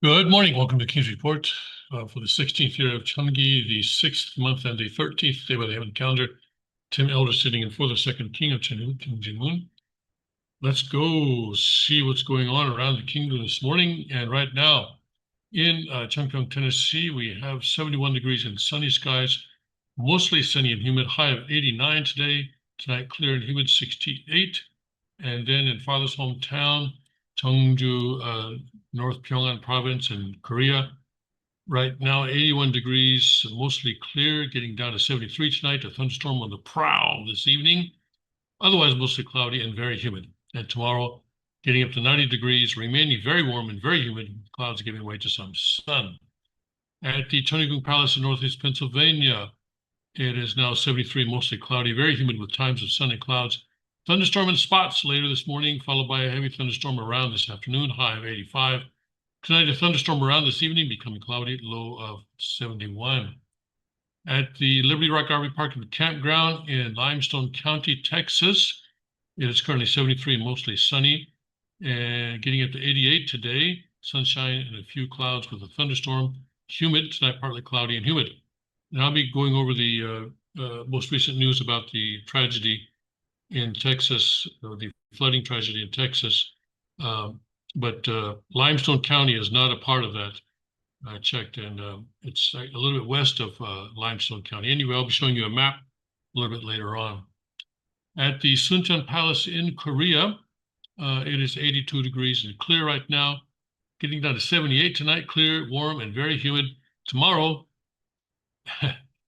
Good morning. Welcome to King's Report for the 16th year of Cheongi, the 6th month and the 13th day by the heaven calendar. Tim Elder sitting in for the second king of Cheonju, Kim Jin-moon. Let's go see what's going on around the kingdom this morning. And right now in Chungcheong, Tennessee, we have 71 degrees and sunny skies, mostly sunny and humid, high of 89 today. Tonight, clear and humid, 68. And then in father's hometown, Cheongju, North Pyongan province in Korea. Right now, 81 degrees, mostly clear, getting down to 73 tonight. A thunderstorm on the prowl this evening. Otherwise, mostly cloudy and very humid. And tomorrow, getting up to 90 degrees, remaining very warm and very humid. Clouds giving way to some sun. At the Cheonrygung Palace in Northeast Pennsylvania, it is now 73, mostly cloudy, very humid with times of sun and clouds. Thunderstorm in spots later this morning, followed by a heavy thunderstorm around this afternoon, high of 85. Tonight, a thunderstorm around this evening, becoming cloudy, low of 71. At the Liberty Rock RV Park and Campground in Limestone County, Texas, it is currently 73, mostly sunny, and getting up to 88 today. Sunshine and a few clouds with a thunderstorm. Humid, tonight partly cloudy and humid. And I'll be going over the most recent news about the tragedy in Texas, the flooding tragedy in Texas. But Limestone County is not a part of that. I checked, and it's a little bit west of Limestone County. Anyway, I'll be showing you a map a little bit later on. At the Suncheon Palace in Korea, it is 82 degrees and clear right now, getting down to 78 tonight, clear, warm, and very humid. Tomorrow,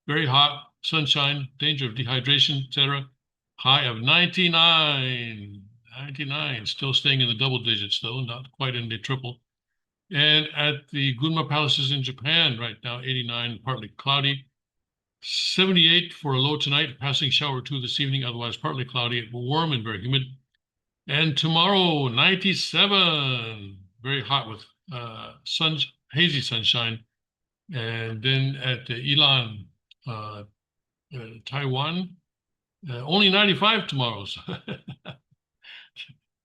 very hot, sunshine, danger of dehydration, etc. High of 99, still staying in the double digits though, not quite in the triple. And at the Gunma Palaces in Japan right now, 89, partly cloudy. 78 for a low tonight, passing shower or two this evening, otherwise partly cloudy, warm and very humid. And tomorrow, 97, very hot with hazy sunshine. And then at the Ilan, Taiwan, only 95 tomorrow. So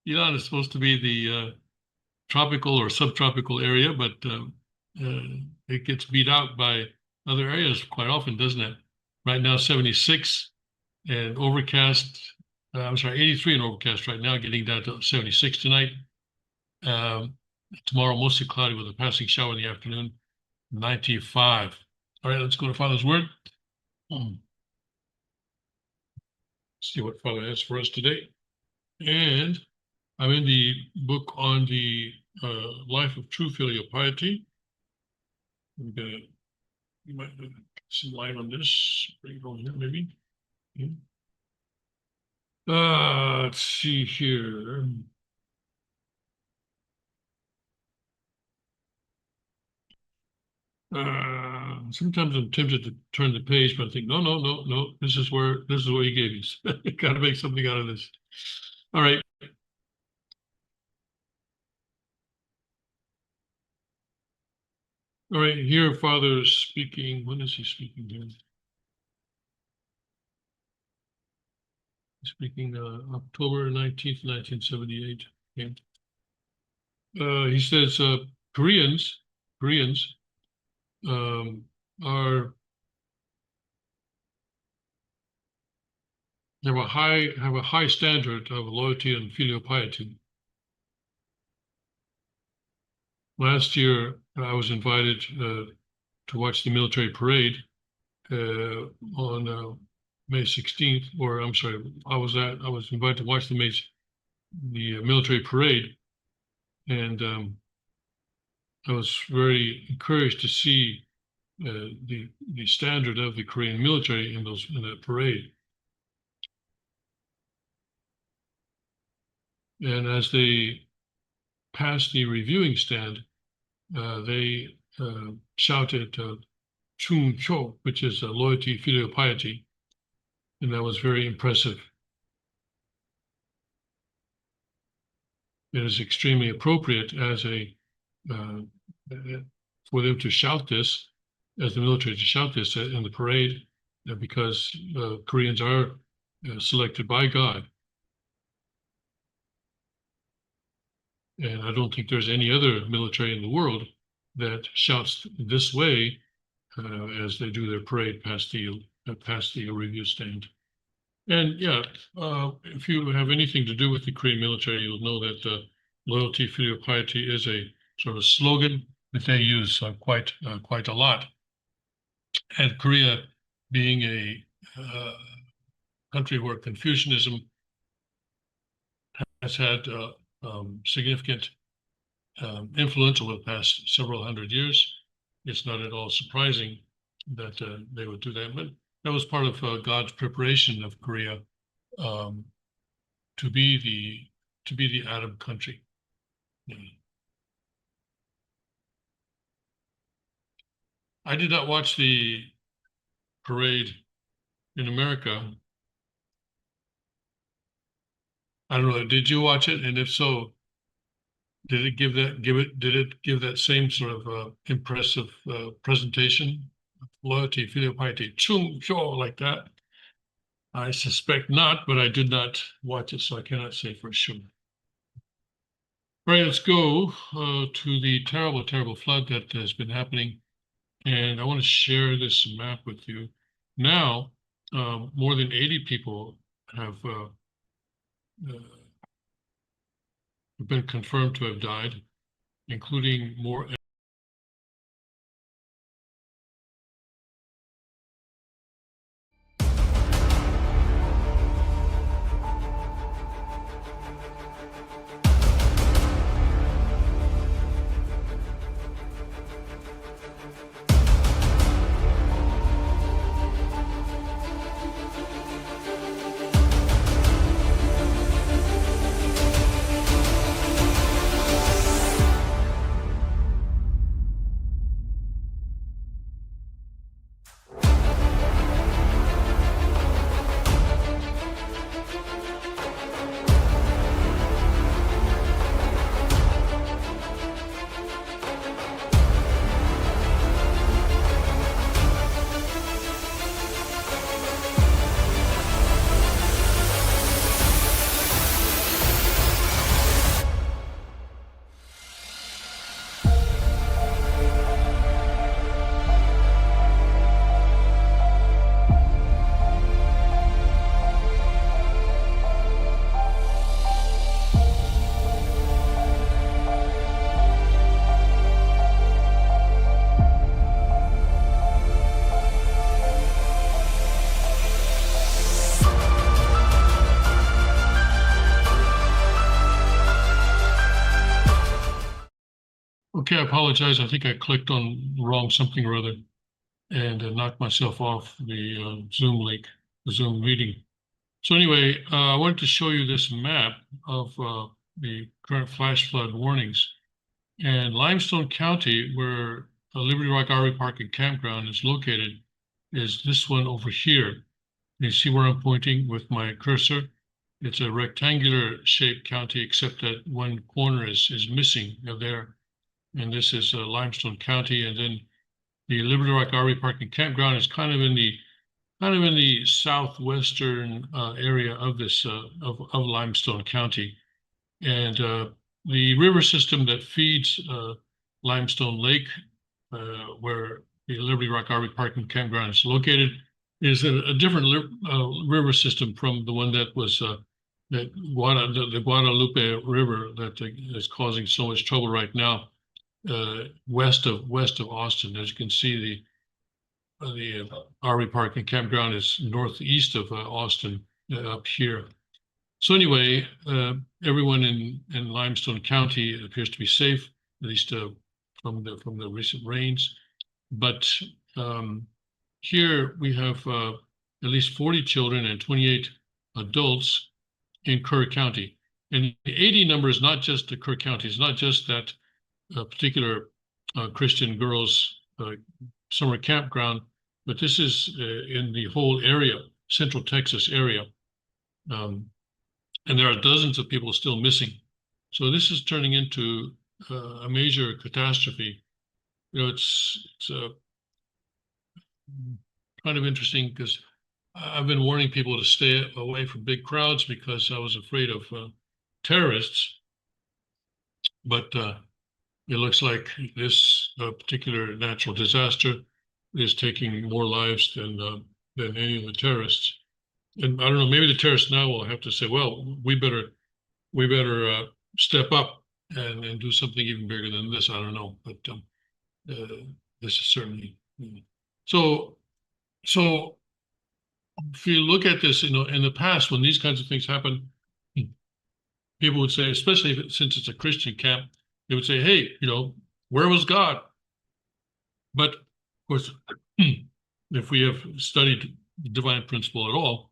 Ilan is supposed to be the tropical or subtropical area, but it gets beat out by other areas quite often, doesn't it? Right now, 76 and overcast. 83 and overcast right now, getting down to 76 tonight. Tomorrow, mostly cloudy with a passing shower in the afternoon, 95. All right, let's go to Father's Word. See what Father has for us today. And I'm in the book on the life of true filial piety. You might put some light on this. Bring it over here, maybe. Yeah. Let's see here. Sometimes I'm tempted to turn the page, but I think, no. This is what he gave us. Got to make something out of this. All right. All right, here Father is speaking. When is he speaking here? He's speaking October 19th, 1978. Okay. He says Koreans have a high standard of loyalty and filial piety. Last year, I was invited to watch the military parade on May 16th, or I'm sorry, I was invited to watch the military parade, and I was very encouraged to see the standard of the Korean military in that parade. And as they passed the reviewing stand, they shouted Chung Cho, which is loyalty, filial piety, and that was very impressive. It is extremely appropriate as for them to shout this, as the military to shout this in the parade, because Koreans are selected by God. And I don't think there's any other military in the world that shouts this way as they do their parade past the review stand. And yeah, if you have anything to do with the Korean military, you'll know that loyalty, filial piety is a sort of slogan that they use quite a lot. And Korea, being a country where Confucianism has had significant influence over the past several hundred years, it's not at all surprising that they would do that. But that was part of God's preparation of Korea to be the Arab country. Yeah. I did not watch the parade in America. I don't know. Did you watch it? And if so, did it give that same sort of impressive presentation? Loyalty, filial piety, chung hyo, like that? I suspect not, but I did not watch it, so I cannot say for sure. All right, let's go to the terrible, terrible flood that has been happening. And I want to share this map with you. Now, more than 80 people have been confirmed to have died, including more. Okay, I apologize. I think I clicked on wrong something or other and knocked myself off the Zoom link, the Zoom meeting. So anyway, I wanted to show you this map of the current flash flood warnings. And Limestone County, where Liberty Rock RV Park and Campground is located, is this one over here. You see where I'm pointing with my cursor? It's a rectangular shaped county, except that one corner is missing there. And this is Limestone County. And then the Liberty Rock RV Park and Campground is kind of in the southwestern area of this of Limestone County. And the river system that feeds Limestone Lake, where the Liberty Rock RV Park and Campground is located, is a different river system from the one that was the Guadalupe River that is causing so much trouble right now west of Austin. As you can see, the RV Park and Campground is northeast of Austin up here. So anyway, everyone in Limestone County appears to be safe, at least from the recent rains. But here we have at least 40 children and 28 adults in Kerr County. And the 80 number is not just the Kerr County. It's not just that particular Christian girls summer campground, but this is in the whole area, Central Texas area. And there are dozens of people still missing. So this is turning into a major catastrophe. You know, it's kind of interesting because I've been warning people to stay away from big crowds because I was afraid of terrorists. But it looks like this particular natural disaster is taking more lives than any of the terrorists. And I don't know, maybe the terrorists now will have to say, well, we better step up and do something even bigger than this. I don't know, but uh, this is certainly so. So if you look at this, in the past when these kinds of things happen, people would say, especially since it's a Christian camp, they would say, "Hey, where was God?" But of course, if we have studied the divine principle at all,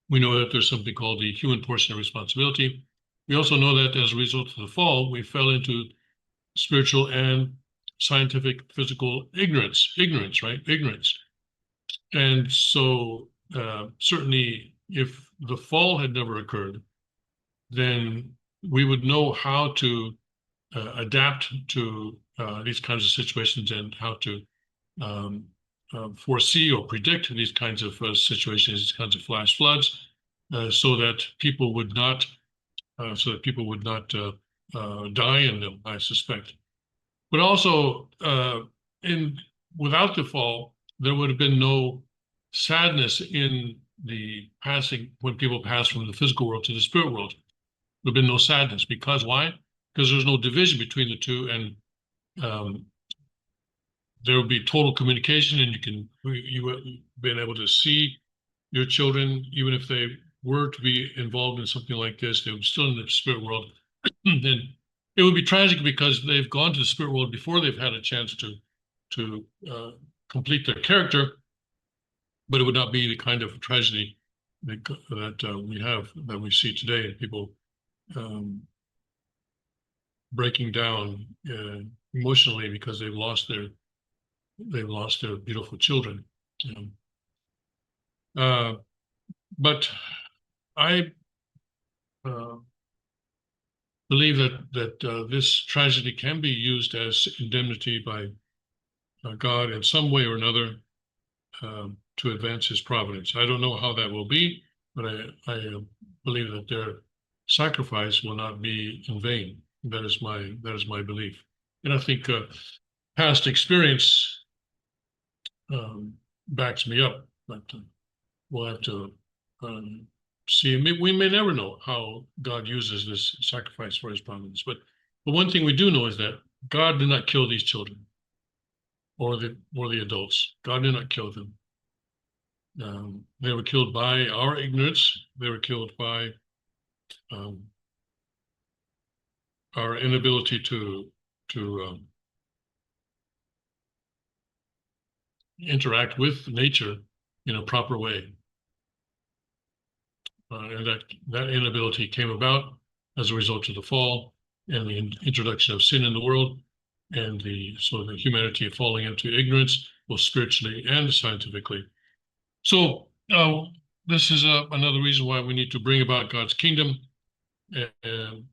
we know that there's something called the human portion of responsibility. We also know that as a result of the fall, we fell into spiritual and scientific physical ignorance, right? Ignorance. And so certainly if the fall had never occurred, then we would know how to adapt to these kinds of situations and how to um, foresee or predict these kinds of situations, these kinds of flash floods, so that people would not die in them, I suspect. But also, in without the fall, there would have been no sadness in the passing when people pass from the physical world to the spirit world. There would have been no sadness because why? Because there's no division between the two, and um, there will be total communication, and you been able to see your children, even if they were to be involved in something like this, they would still in the spirit world. Then it would be tragic because they've gone to the spirit world before they've had a chance to complete their character, but it would not be the kind of tragedy that we see today, and people um, breaking down emotionally because they've lost their beautiful children. Uh, but I uh, believe that this tragedy can be used as indemnity by God in some way or another to advance His providence. I don't know how that will be, but I believe that their sacrifice will not be in vain. That is my belief, and I think past experience backs me up. But we'll have to see. We may never know how God uses this sacrifice for His providence. But one thing we do know is that God did not kill these children or the adults. God did not kill them. They were killed by our ignorance. They were killed by um, our inability to interact with nature in a proper way. And that inability came about as a result of the fall and the introduction of sin in the world, and the humanity falling into ignorance, both spiritually and scientifically. So this is another reason why we need to bring about God's kingdom and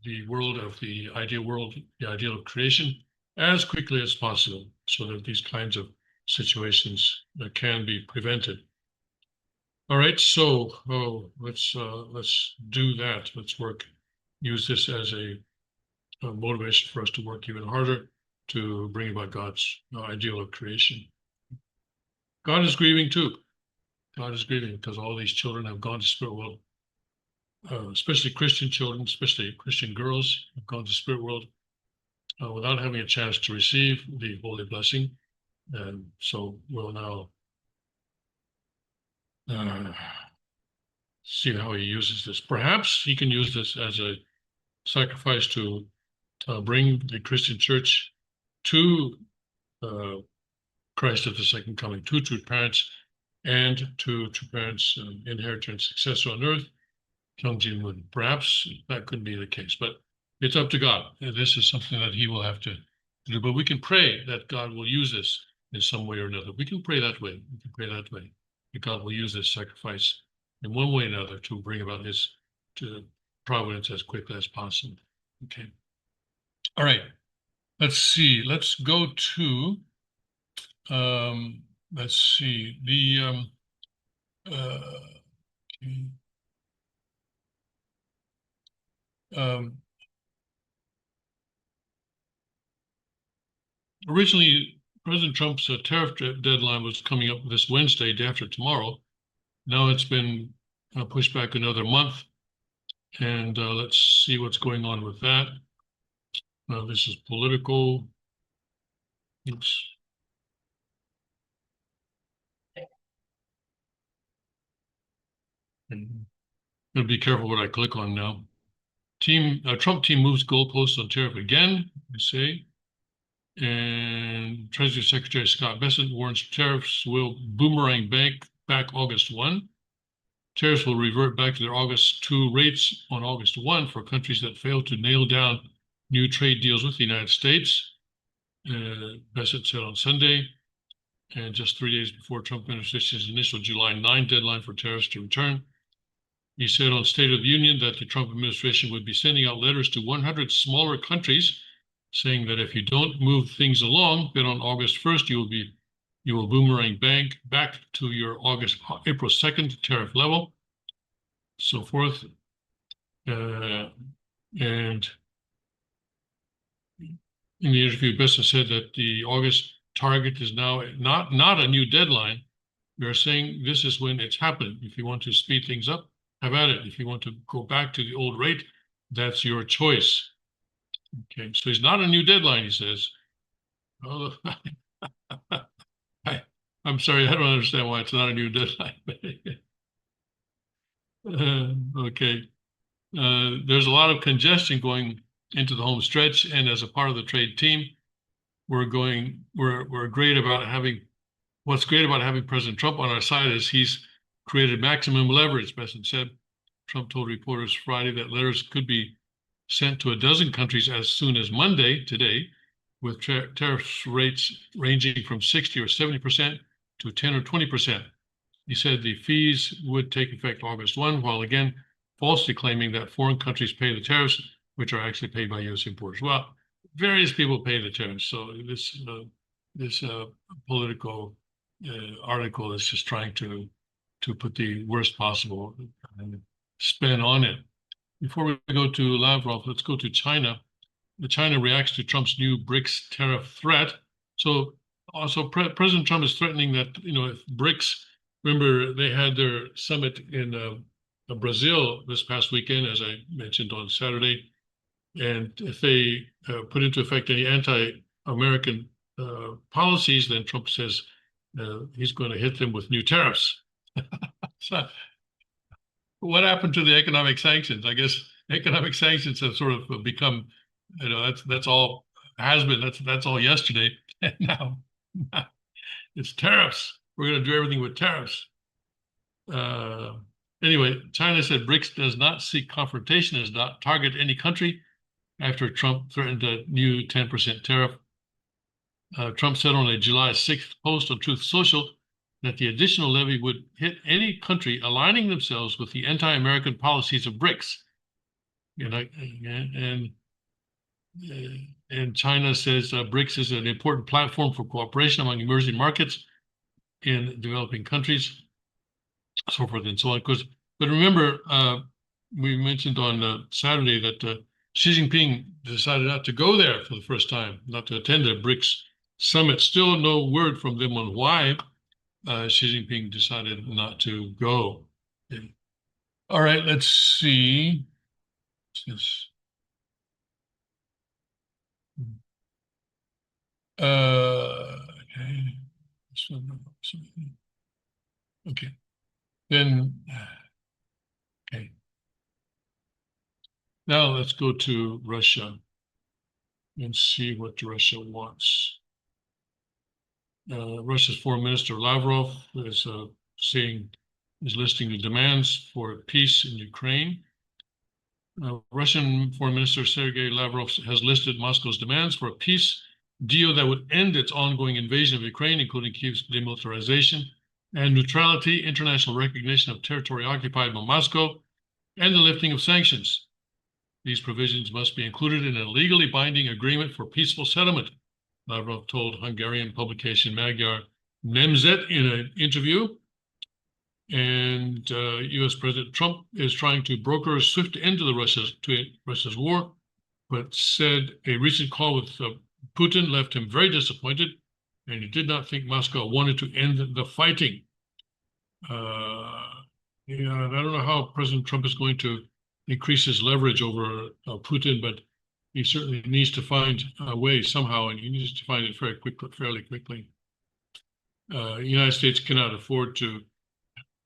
the world of the ideal world, the ideal of creation, as quickly as possible, so that these kinds of situations can be prevented. All right, so let's do that. Let's use this as a motivation for us to work even harder to bring about God's ideal of creation. God is grieving too. God is grieving because all these children have gone to spirit world, especially Christian children, especially Christian girls have gone to spirit world without having a chance to receive the holy blessing. And so we'll now see how He uses this. Perhaps He can use this as a sacrifice to bring the Christian church to Christ at the second coming, to true parents, and to true parents' inheritance successor on earth, Kyung-Jin Moon. Perhaps that could be the case, but it's up to God. This is something that He will have to do. But we can pray that God will use this in some way or another. We can pray that way. We can pray that way. That God will use this sacrifice in one way or another to bring about His to providence as quickly as possible. Okay. All right. Let's see. Let's go to let's see the um, originally, President Trump's tariff deadline was coming up this Wednesday, day after tomorrow. Now it's been pushed back another month. And let's see what's going on with that. This is political. Oops. I'm gonna be careful what I click on now. Trump team moves goalposts on tariff again, I say. And Treasury Secretary Scott Bessent warns tariffs will boomerang back August 1. Tariffs will revert back to their August 2 rates on August 1 for countries that fail to nail down new trade deals with the United States, Bessent said on Sunday. And just 3 days before Trump administration's initial July 9 deadline for tariffs to return, he said on State of the Union that the Trump administration would be sending out letters to 100 smaller countries saying that if you don't move things along, then on August 1st, you will boomerang back to your April 2nd tariff level, so forth. And in the interview, Bessent said that the August target is now not a new deadline. We are saying this is when it's happening. If you want to speed things up, have at it. If you want to go back to the old rate, that's your choice. Okay, so it's not a new deadline, he says. Oh, I'm sorry, I don't understand why it's not a new deadline. Okay. There's a lot of congestion going into the home stretch, and as a part of the trade team, we're great about having, what's great about having President Trump on our side is he's created maximum leverage, Bessent said. Trump told reporters Friday that letters could be sent to a dozen countries as soon as Monday, today, with tariff rates ranging from 60 or 70% to 10 or 20%. He said the fees would take effect August 1, while again, falsely claiming that foreign countries pay the tariffs, which are actually paid by U.S. importers. Well, various people pay the tariffs. So this political article is just trying to put the worst possible spin on it. Before we go to Lavrov, let's go to China. China reacts to Trump's new BRICS tariff threat. So also President Trump is threatening that, if BRICS, remember they had their summit in Brazil this past weekend, as I mentioned on Saturday. And if they put into effect any anti-American policies, then Trump says he's going to hit them with new tariffs. So, what happened to the economic sanctions? I guess economic sanctions have sort of become, that's all has been. That's all yesterday. And now it's tariffs. We're going to do everything with tariffs. Anyway, China said BRICS does not seek confrontation, does not target any country after Trump threatened a new 10% tariff. Trump said on a July 6th post on Truth Social that the additional levy would hit any country aligning themselves with the anti-American policies of BRICS. And China says BRICS is an important platform for cooperation among emerging markets in developing countries, so forth and so on. But remember, we mentioned on Saturday that Xi Jinping decided not to go there for the first time, not to attend the BRICS summit. Still no word from them on why Xi Jinping decided not to go. Okay. All right, let's see. Okay. Okay. Then, okay. Now let's go to Russia and see what Russia wants. Russia's Foreign Minister Lavrov is listing the demands for peace in Ukraine. Russian Foreign Minister Sergei Lavrov has listed Moscow's demands for a peace deal that would end its ongoing invasion of Ukraine, including Kyiv's demilitarization and neutrality, international recognition of territory occupied by Moscow, and the lifting of sanctions. These provisions must be included in a legally binding agreement for peaceful settlement, Lavrov told Hungarian publication Magyar Nemzet in an interview. And U.S. President Trump is trying to broker a swift end to Russia's war, but said a recent call with Putin left him very disappointed, and he did not think Moscow wanted to end the fighting. Yeah, and I don't know how President Trump is going to increase his leverage over Putin, but he certainly needs to find a way somehow, and he needs to find it fairly quickly. The United States cannot afford to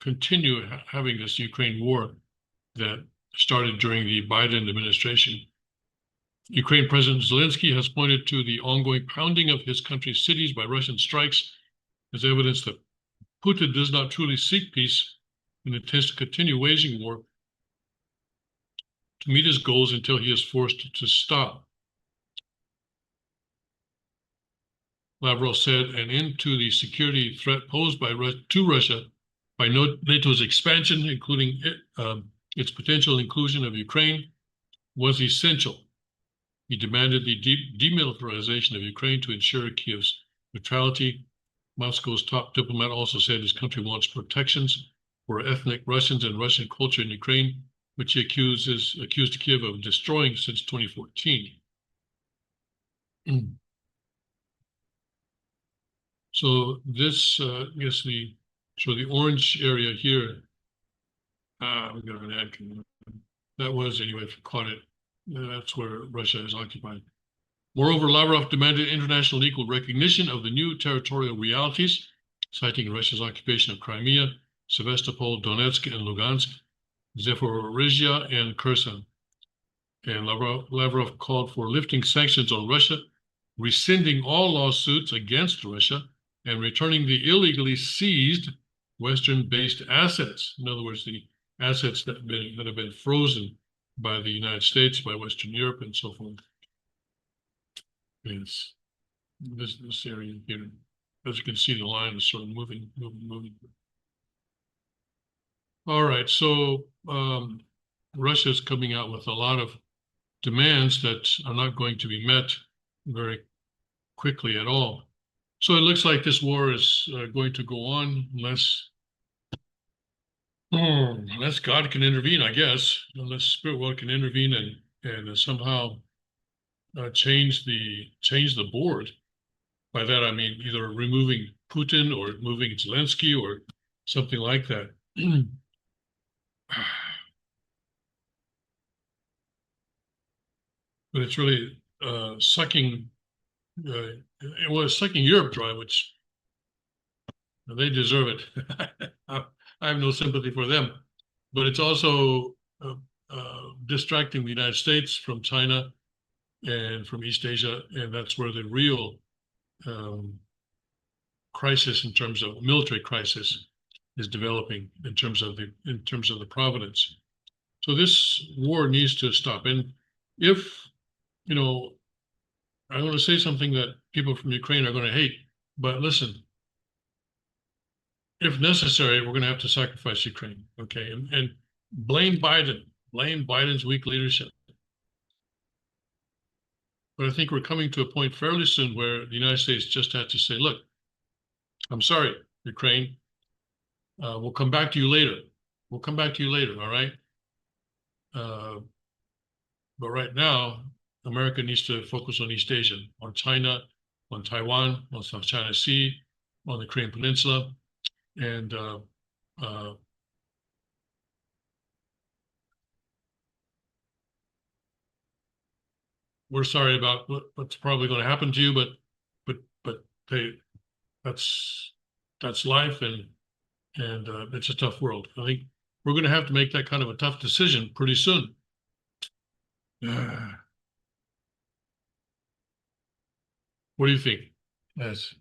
continue having this Ukraine war that started during the Biden administration. Ukraine President Zelensky has pointed to the ongoing pounding of his country's cities by Russian strikes as evidence that Putin does not truly seek peace and intends to continue waging war to meet his goals until he is forced to stop. Lavrov said an end to the security threat posed to Russia by NATO's expansion, including its potential inclusion of Ukraine, was essential. He demanded the demilitarization of Ukraine to ensure Kiev's neutrality. Moscow's top diplomat also said his country wants protections for ethnic Russians and Russian culture in Ukraine, which he accused Kiev of destroying since 2014. So this is the orange area here. We got an ad. That was, anyway, if you caught it, that's where Russia is occupied. Moreover, Lavrov demanded international equal recognition of the new territorial realities, citing Russia's occupation of Crimea, Sevastopol, Donetsk, and Lugansk, Zaporizhia, and Kherson. And Lavrov called for lifting sanctions on Russia, rescinding all lawsuits against Russia, and returning the illegally seized Western-based assets. In other words, the assets that have been frozen by the United States, by Western Europe, and so forth. Yes, this area here, as you can see, the line is sort of moving. All right, so Russia is coming out with a lot of demands that are not going to be met very quickly at all. So it looks like this war is going to go on unless God can intervene, I guess, unless spirit world can intervene and somehow change the board. By that I mean either removing Putin or removing Zelensky or something like that. But it's really sucking. It's sucking Europe dry, which they deserve it. I have no sympathy for them, but it's also distracting the United States from China and from East Asia, and that's where the real crisis, in terms of military crisis, is developing in terms of the providence. So this war needs to stop. And if, I want to say something that people from Ukraine are going to hate, but listen, if necessary, we're going to have to sacrifice Ukraine, okay? And blame Biden's weak leadership. But I think we're coming to a point fairly soon where the United States just had to say, look, I'm sorry, Ukraine. We'll come back to you later. All right? But right now, America needs to focus on East Asia, on China, on Taiwan, on South China Sea, on the Korean Peninsula, and we're sorry about what's probably going to happen to you, but that's life, and it's a tough world. I think we're going to have to make that kind of a tough decision pretty soon. What do you think? Yes,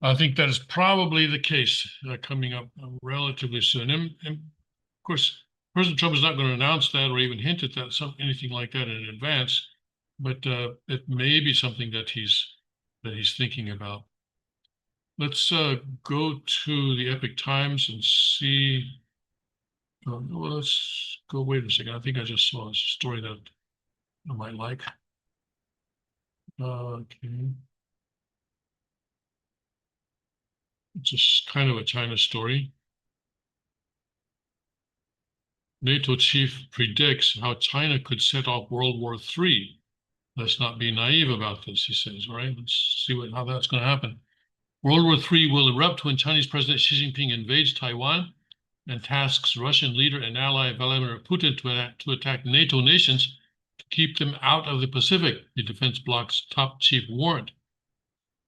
I think that is probably the case coming up relatively soon. And of course, President Trump is not going to announce that or even hint at that, anything like that in advance. But it may be something that he's thinking about. Let's go to the Epoch Times and see. Well, let's go. Wait a second. I think I just saw a story that I might like. Okay. It's just kind of a China story. NATO chief predicts how China could set off World War III Let's not be naive about this, he says. All right, let's see how that's going to happen. World War III will erupt when Chinese President Xi Jinping invades Taiwan and tasks Russian leader and ally Vladimir Putin to attack NATO nations to keep them out of the Pacific, the defense bloc's top chief warned.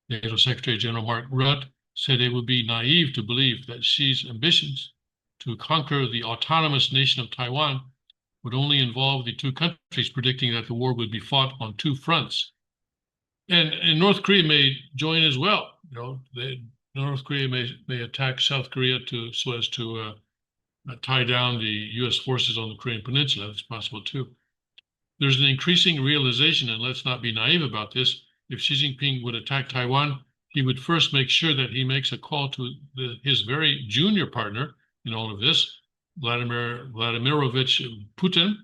NATO Secretary General Mark Rutte said it would be naive to believe that Xi's ambitions to conquer the autonomous nation of Taiwan would only involve the two countries, predicting that the war would be fought on two fronts. And North Korea may join as well. North Korea may attack South Korea so as to tie down the U.S. forces on the Korean Peninsula. That's possible too. There's an increasing realization, and let's not be naive about this. If Xi Jinping would attack Taiwan, he would first make sure that he makes a call to his very junior partner in all of this, Vladimirovich Putin,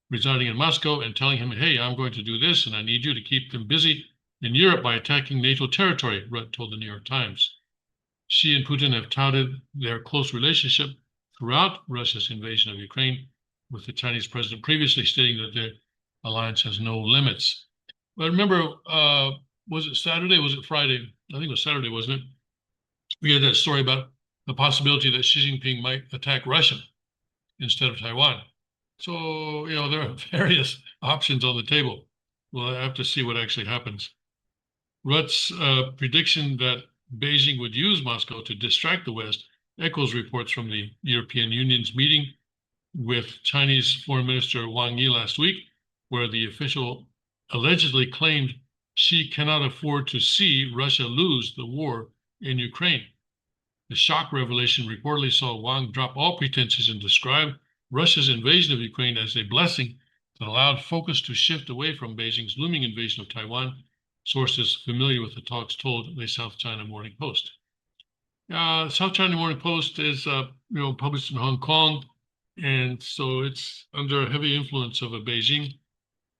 residing in Moscow, and telling him, hey, I'm going to do this, and I need you to keep them busy in Europe by attacking NATO territory, Rutte told the New York Times. Xi and Putin have touted their close relationship throughout Russia's invasion of Ukraine, with the Chinese president previously stating that their alliance has no limits. But remember, was it Saturday? Was it Friday? I think it was Saturday, wasn't it? We had that story about the possibility that Xi Jinping might attack Russia instead of Taiwan. So, there are various options on the table. We'll have to see what actually happens. Rutte's prediction that Beijing would use Moscow to distract the West echoes reports from the European Union's meeting with Chinese Foreign Minister Wang Yi last week, where the official allegedly claimed Xi cannot afford to see Russia lose the war in Ukraine. The shock revelation reportedly saw Wang drop all pretenses and describe Russia's invasion of Ukraine as a blessing that allowed focus to shift away from Beijing's looming invasion of Taiwan, sources familiar with the talks told the South China Morning Post. South China Morning Post is published in Hong Kong, and so it's under a heavy influence of Beijing,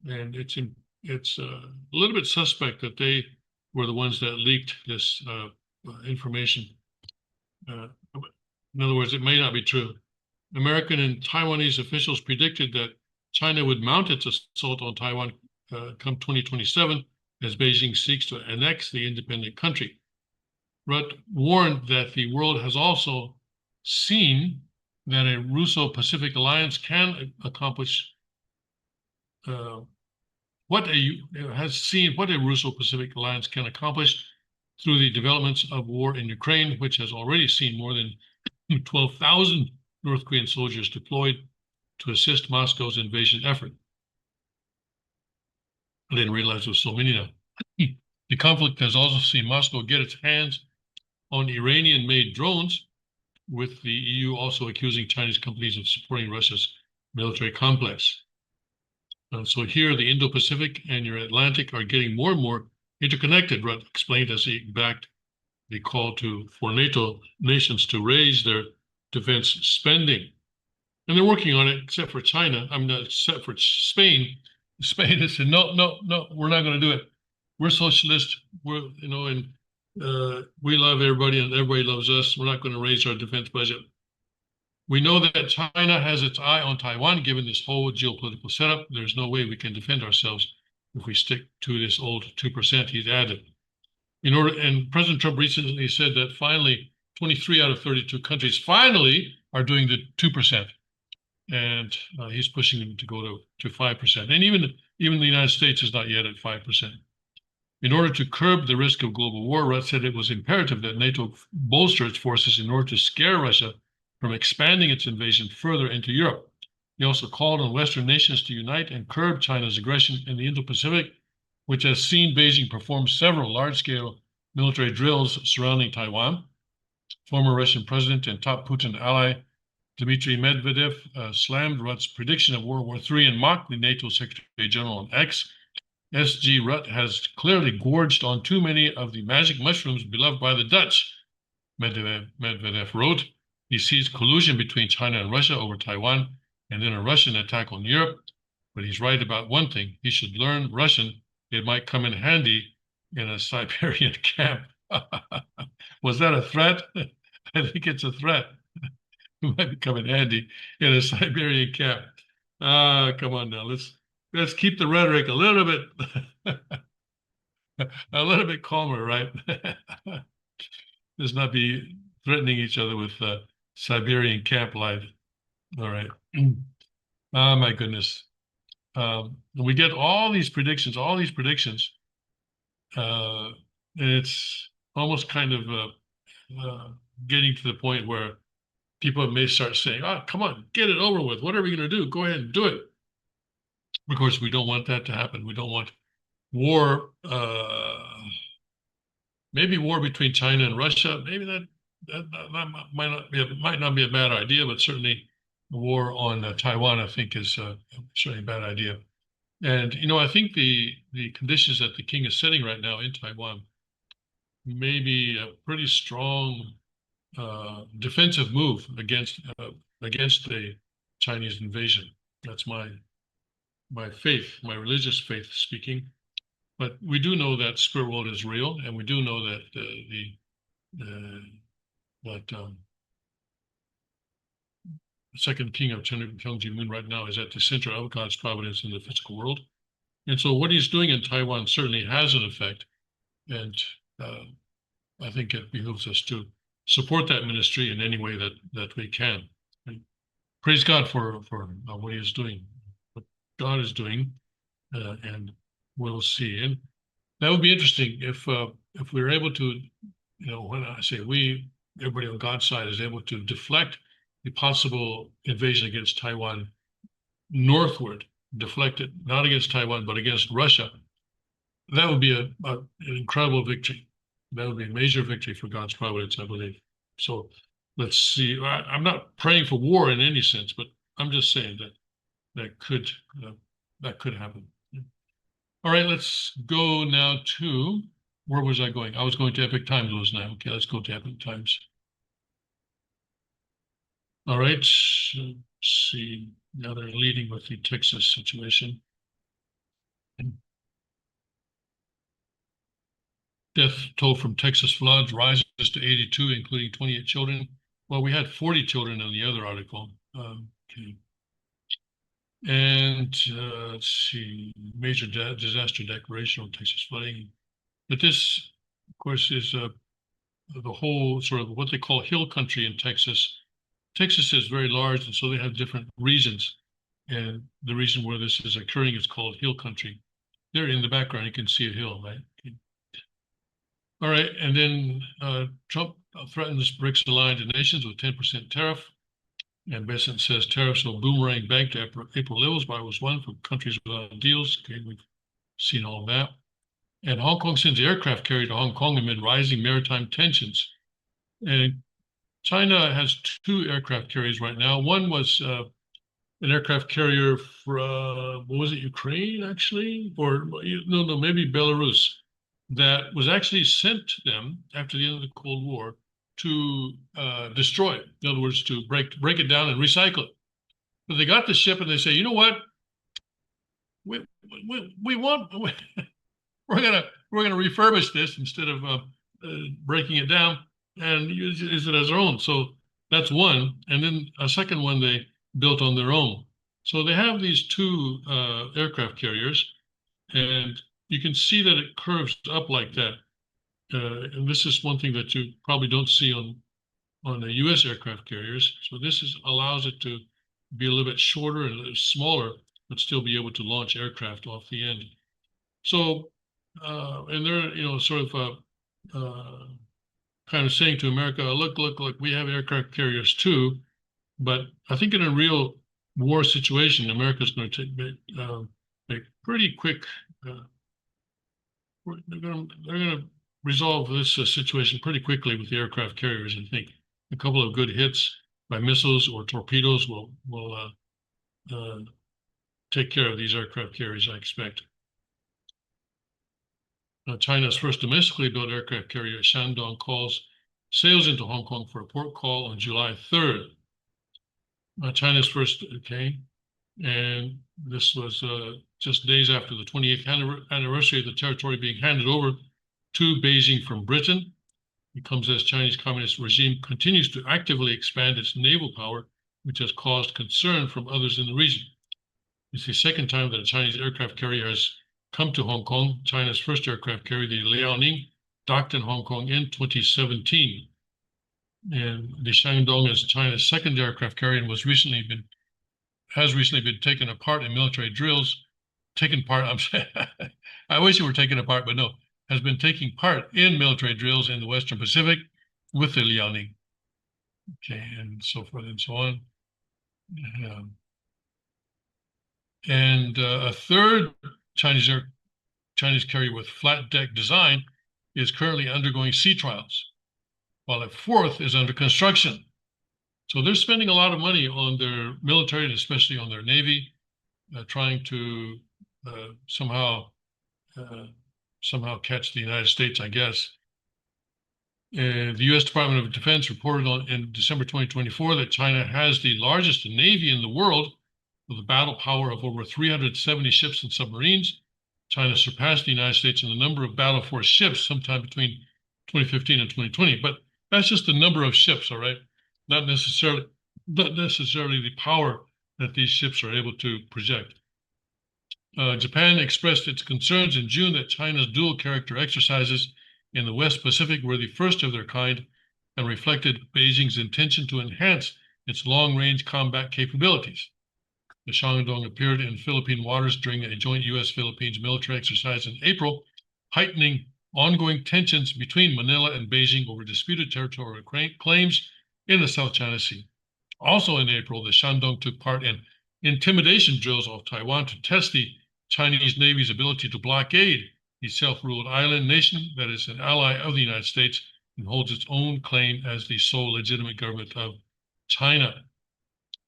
and it's a little bit suspect that they were the ones that leaked this information. In other words, it may not be true. American and Taiwanese officials predicted that China would mount its assault on Taiwan come 2027 as Beijing seeks to annex the independent country. Rutte warned that the world has also seen that a Russo-Pacific alliance can accomplish what a Russo-Pacific alliance can accomplish through the developments of war in Ukraine, which has already seen more than 12,000 North Korean soldiers deployed to assist Moscow's invasion effort. I didn't realize there was so many now. The conflict has also seen Moscow get its hands on Iranian-made drones, with the EU also accusing Chinese companies of supporting Russia's military complex. So here, the Indo-Pacific and your Atlantic are getting more and more interconnected, Rutte explained as he backed the call for NATO nations to raise their defense spending. And they're working on it, except for China. Except for Spain. Spain has said, no, we're not going to do it. We're socialist. We love everybody and everybody loves us. We're not going to raise our defense budget. We know that China has its eye on Taiwan, given this whole geopolitical setup. There's no way we can defend ourselves if we stick to this old 2%, he's added. And President Trump recently said that finally 23 out of 32 countries finally are doing the 2%. And he's pushing them to go to 5%. And even the United States is not yet at 5%. In order to curb the risk of global war, Rutte said it was imperative that NATO bolster its forces in order to scare Russia from expanding its invasion further into Europe. He also called on Western nations to unite and curb China's aggression in the Indo-Pacific, which has seen Beijing perform several large-scale military drills surrounding Taiwan. Former Russian president and top Putin ally Dmitry Medvedev slammed Rutte's prediction of World War III and mocked the NATO Secretary General on X. S.G. Rutte has clearly gorged on too many of the magic mushrooms beloved by the Dutch, Medvedev wrote. He sees collusion between China and Russia over Taiwan and then a Russian attack on Europe. But he's right about one thing. He should learn Russian. It might come in handy in a Siberian camp. Was that a threat? I think it's a threat. It might come in handy in a Siberian camp. Come on now, let's let's keep the rhetoric a little bit a little bit calmer, right? Let's not be threatening each other with Siberian camp life. All right. Oh my goodness. We get all these predictions, and it's almost kind of getting to the point where people may start saying, "Oh, come on, get it over with. What are we going to do? Go ahead and do it." Of course, we don't want that to happen. We don't want war. Maybe war between China and Russia. Maybe that might not be a bad idea, but certainly the war on Taiwan, I think, is certainly a bad idea. And I think the conditions that the king is setting right now in Taiwan may be a pretty strong defensive move against the Chinese invasion. That's my faith, my religious faith speaking. But we do know that spirit world is real, and we do know that the second king of Kyung Ji Moon right now is at the center of God's providence in the physical world. And so what he's doing in Taiwan certainly has an effect. And I think it behooves us to support that ministry in any way that we can. And praise God for what he is doing, what God is doing, and we'll see. And that would be interesting if we're able to, when I say we, everybody on God's side is able to deflect the possible invasion against Taiwan northward, deflect it not against Taiwan but against Russia. That would be an incredible victory. That would be a major victory for God's providence, I believe. So let's see. I'm not praying for war in any sense, but I'm just saying that could happen. All right, let's go now to, where was I going? I was going to Epic Times, wasn't I? Okay, let's go to Epic Times. All right, let's see. Now they're leading with the Texas situation. Death toll from Texas floods rises to 82, including 28 children. Well, we had 40 children in the other article. Okay. And let's see, major disaster declaration on Texas flooding. But this, of course, is the whole sort of what they call hill country in Texas. Texas is very large, and so they have different regions. And the region where this is occurring is called hill country. There in the background, you can see a hill, right? Okay. All right, and then Trump threatens BRICS aligned nations with 10% tariff. And Bessent says tariffs will boomerang back to April levels by was one for countries without deals. Okay, we've seen all of that. And Hong Kong sends aircraft carrier to Hong Kong amid rising maritime tensions. And China has two aircraft carriers right now. One was an aircraft carrier for, what was it, Ukraine actually? Or no, maybe Belarus, that was actually sent to them after the end of the Cold War to destroy it. In other words, to break it down and recycle it. But they got the ship and they say, you know what? We want we're gonna refurbish this instead of breaking it down and use it as our own. So that's one, and then a second one they built on their own. So they have these two aircraft carriers, and you can see that it curves up like that. And this is one thing that you probably don't see on the U.S. aircraft carriers. So this allows it to be a little bit shorter and a little smaller, but still be able to launch aircraft off the end. So, and they're sort of kind of saying to America, look, we have aircraft carriers too. But I think in a real war situation, America's going to make pretty quick. They're going to resolve this situation pretty quickly with the aircraft carriers. I think a couple of good hits by missiles or torpedoes will take care of these aircraft carriers, I expect. China's first domestically built aircraft carrier, Shandong, sails into Hong Kong for a port call on July 3rd. China's first, okay, and this was just days after the 28th anniversary of the territory being handed over to Beijing from Britain. It comes as Chinese Communist regime continues to actively expand its naval power, which has caused concern from others in the region. It's the second time that a Chinese aircraft carrier has come to Hong Kong. China's first aircraft carrier, the Liaoning, docked in Hong Kong in 2017. And the Shandong is China's second aircraft carrier and has recently been taken apart in military drills. Taken part, I wish it were taken apart, but no, has been taking part in military drills in the Western Pacific with the Liaoning. Okay, and so forth and so on. And a third Chinese carrier with flat deck design is currently undergoing sea trials, while a fourth is under construction. So they're spending a lot of money on their military and especially on their Navy, trying to somehow catch the United States, I guess. The U.S. Department of Defense reported in December 2024 that China has the largest Navy in the world with a battle power of over 370 ships and submarines. China surpassed the United States in the number of battle force ships sometime between 2015 and 2020. But that's just the number of ships, all right? Not necessarily the power that these ships are able to project. Japan expressed its concerns in June that China's dual character exercises in the West Pacific were the first of their kind and reflected Beijing's intention to enhance its long-range combat capabilities. The Shandong appeared in Philippine waters during a joint U.S.-Philippines military exercise in April, heightening ongoing tensions between Manila and Beijing over disputed territorial claims in the South China Sea. Also in April, the Shandong took part in intimidation drills off Taiwan to test the Chinese Navy's ability to blockade the self-ruled island nation that is an ally of the United States and holds its own claim as the sole legitimate government of China.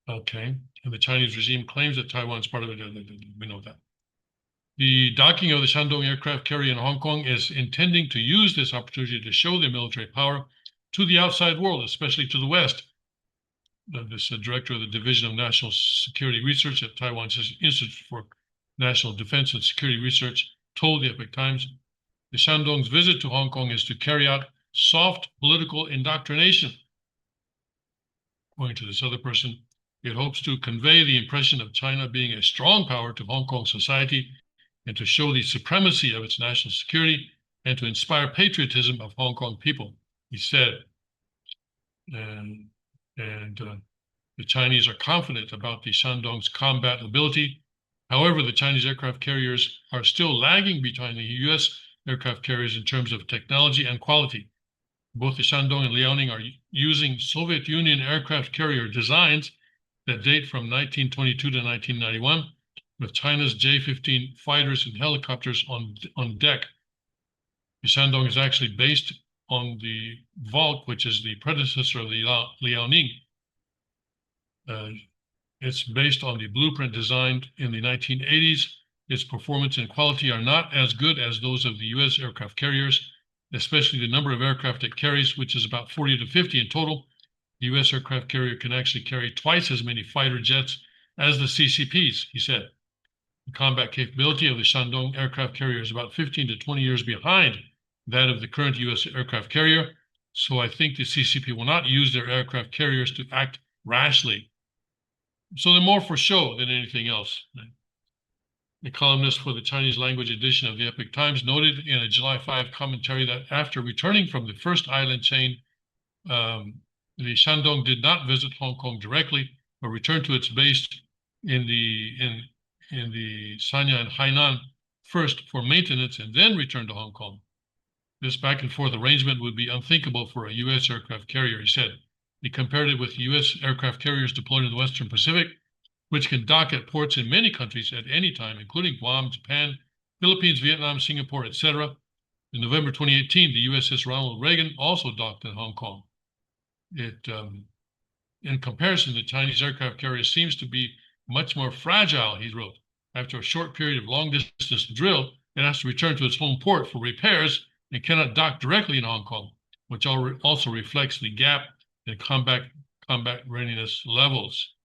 Okay, and the Chinese regime claims that Taiwan is part of it. We know that. The docking of the Shandong aircraft carrier in Hong Kong is intending to use this opportunity to show their military power to the outside world, especially to the West. This director of the Division of National Security Research at Taiwan's Institute for National Defense and Security Research told the Epoch Times, the Shandong's visit to Hong Kong is to carry out soft political indoctrination. According to this other person, it hopes to convey the impression of China being a strong power to Hong Kong society and to show the supremacy of its national security and to inspire patriotism of Hong Kong people, he said. And the Chinese are confident about the Shandong's combat ability. However, the Chinese aircraft carriers are still lagging behind the U.S. aircraft carriers in terms of technology and quality. Both the Shandong and Liaoning are using Soviet Union aircraft carrier designs that date from 1922 to 1991, with China's J-15 fighters and helicopters on deck. The Shandong is actually based on the Valk, which is the predecessor of the Liaoning. It's based on the blueprint designed in the 1980s. Its performance and quality are not as good as those of the U.S. aircraft carriers, especially the number of aircraft it carries, which is about 40 to 50 in total. The U.S. aircraft carrier can actually carry twice as many fighter jets as the CCPs, he said. The combat capability of the Shandong aircraft carrier is about 15 to 20 years behind that of the current U.S. aircraft carrier, so I think the CCP will not use their aircraft carriers to act rashly. So they're more for show than anything else. A columnist for the Chinese language edition of the Epoch Times noted in a July 5 commentary that after returning from the first island chain, the Shandong did not visit Hong Kong directly, but returned to its base in the Sanya and Hainan first for maintenance and then returned to Hong Kong. This back and forth arrangement would be unthinkable for a U.S. aircraft carrier, he said. He compared it with U.S. aircraft carriers deployed in the Western Pacific, which can dock at ports in many countries at any time, including Guam, Japan, Philippines, Vietnam, Singapore, etc. In November 2018, the USS Ronald Reagan also docked in Hong Kong. In comparison, the Chinese aircraft carrier seems to be much more fragile, he wrote. After a short period of long-distance drill, it has to return to its home port for repairs and cannot dock directly in Hong Kong, which also reflects the gap in combat readiness levels.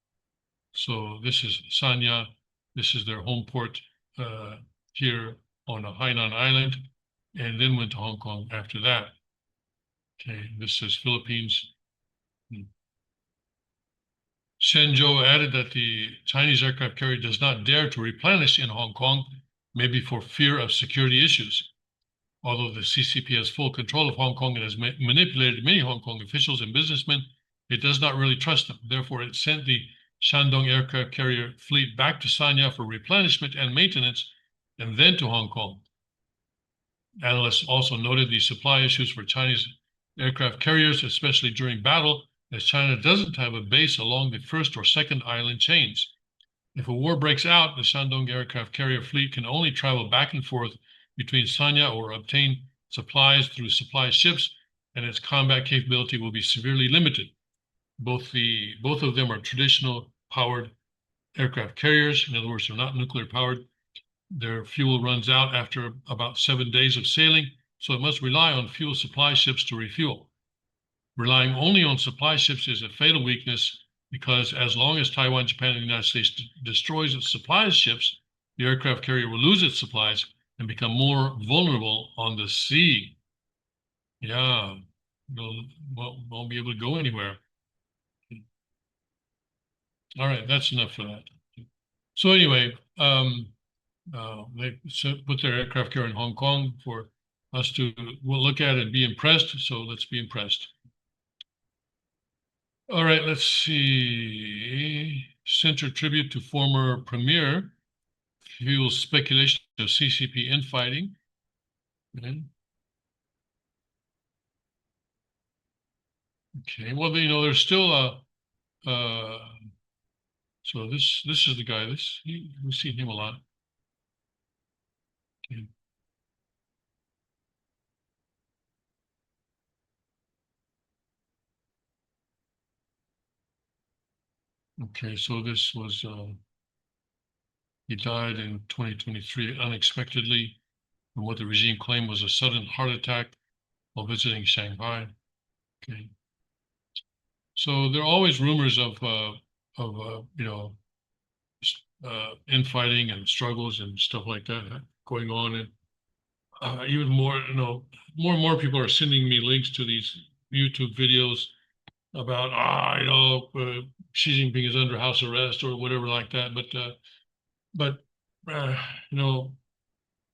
So this is Sanya. This is their home port here on Hainan Island, and then went to Hong Kong after that. Okay, this is Philippines. Shenzhou added that the Chinese aircraft carrier does not dare to replenish in Hong Kong, maybe for fear of security issues. Although the CCP has full control of Hong Kong and has manipulated many Hong Kong officials and businessmen, it does not really trust them. Therefore, it sent the Shandong aircraft carrier fleet back to Sanya for replenishment and maintenance, and then to Hong Kong. Analysts also noted the supply issues for Chinese aircraft carriers, especially during battle, as China doesn't have a base along the first or second island chains. If a war breaks out, the Shandong aircraft carrier fleet can only travel back and forth between Sanya or obtain supplies through supply ships, and its combat capability will be severely limited. Both of them are traditional powered aircraft carriers. In other words, they're not nuclear powered. Their fuel runs out after about 7 days of sailing, so it must rely on fuel supply ships to refuel. Relying only on supply ships is a fatal weakness because as long as Taiwan, Japan, and the United States destroys its supply ships, the aircraft carrier will lose its supplies and become more vulnerable on the sea. Yeah, won't be able to go anywhere. All right, that's enough for that. So anyway, they put their aircraft carrier in Hong Kong for us to look at and be impressed. So let's be impressed. All right, let's see. Center tribute to former premier fuels speculation of CCP infighting. Okay, well, there's still a. So this is the guy. We've seen him a lot. Okay. Okay, so this was he died in 2023 unexpectedly from what the regime claimed was a sudden heart attack while visiting Shanghai. Okay. So there are always rumors of infighting and struggles and stuff like that going on, and even more, more and more people are sending me links to these YouTube videos about Xi Jinping is under house arrest or whatever like that. But